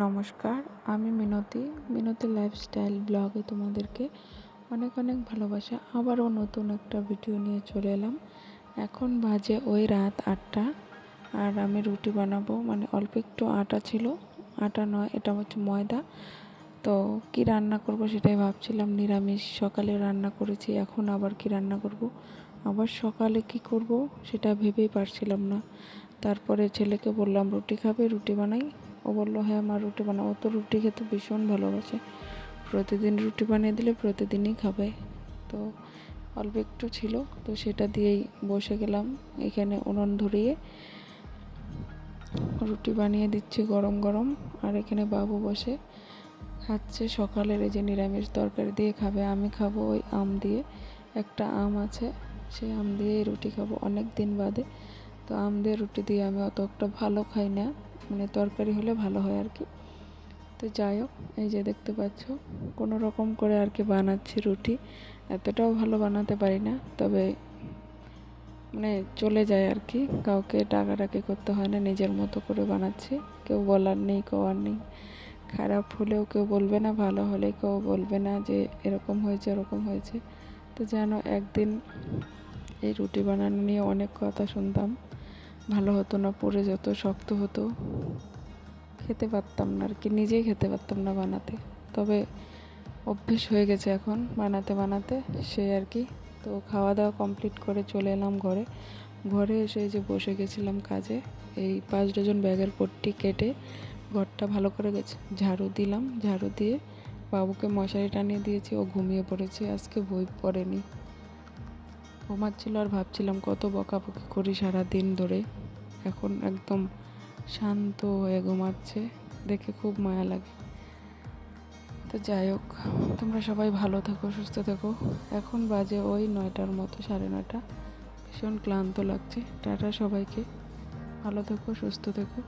নমস্কার, আমি মিনতি লাইফস্টাইল ব্লগে তোমাদেরকে অনেক অনেক ভালোবাসা। আবারও নতুন একটা ভিডিও নিয়ে চলে এলাম। এখন বাজে ওই রাত 8টা, আর আমি রুটি বানাবো। মানে অল্প একটু আটা ছিল, আটা নয়, এটা হচ্ছে ময়দা। তো কি রান্না করব সেটাই ভাবছিলাম। নিরামিষ সকালে রান্না করেছি, এখন আবার কি রান্না করব, আবার সকালে কি করব সেটা ভেবেই পারছিলাম না। তারপরে ছেলেকে বললাম রুটি খাবে, রুটি বানাই। ও বললো হ্যাঁ মা রুটি বানাও। ও তো রুটি খেতে ভীষণ ভালোবাসে, প্রতিদিন রুটি বানিয়ে দিলে প্রতিদিনই খাবে। তো অল্প একটু ছিল, তো সেটা দিয়েই বসে গেলাম। এখানে উনুন ধরিয়ে রুটি বানিয়ে দিচ্ছি গরম গরম। আর এখানে বাবু বসে খাচ্ছে সকালের এই যে নিরামিষ তরকারি দিয়ে খাবে। আমি খাবো ওই আম দিয়ে, একটা আম আছে, সেই আম দিয়েই রুটি খাবো অনেক দিন বাদে। তো আম দিয়ে রুটি দিয়ে আমি অত একটা ভালো খাই না, মানে তরকারি হলে ভালো হয় আর কি। তো যাই হোক, এই যে দেখতে পাচ্ছ কোনো রকম করে আর কি বানাচ্ছি রুটি। এতটাও ভালো বানাতে পারি না, তবে মানে চলে যায় আর কি। কাউকে ডাকাডাকি করতে হয় না, নিজের মতো করে বানাচ্ছি। কেউ বলার নেই, কওয়ার নেই। খারাপ হলেও কেউ বলবে না, ভালো হলে কেউ বলবে না যে এরকম হয়েছে ওরকম হয়েছে। তো যেন একদিন এই রুটি বানানো নিয়ে অনেক কথা শুনতাম, ভালো হতো না, পুড়ে যেত, শক্ত হতো, খেতে পারতাম না আর কি, নিজেই খেতে পারতাম না বানাতে। তবে অভ্যেস হয়ে গেছে এখন বানাতে বানাতে, সে আর কি। তো খাওয়া দাওয়া কমপ্লিট করে চলে এলাম ঘরে। ঘরে এসে যে বসে গেছিলাম কাজে। এই 5 ডজন ব্যাগের পট্টি কেটে ঘরটা ভালো করে ঝাড়ু দিলাম। ঝাড়ু দিয়ে বাবুকে মশারি টানিয়ে দিয়েছি, ও ঘুমিয়ে পড়েছে। আজকে বই পড়েনি, ঘুমাচ্ছিল। আর ভাবছিলাম কত বকাবকি করি সারা দিন ধরে, এখন একদম শান্ত হয়ে ঘুমাচ্ছে, দেখে খুব মায়া লাগে। তো যাই হোক, তোমরা সবাই ভালো থেকো, সুস্থ থেকো। এখন বাজে ওই 9টার মতো, 9:30। ভীষণ ক্লান্ত লাগছে। টাটা সবাইকে, ভালো থেকো, সুস্থ থেকো।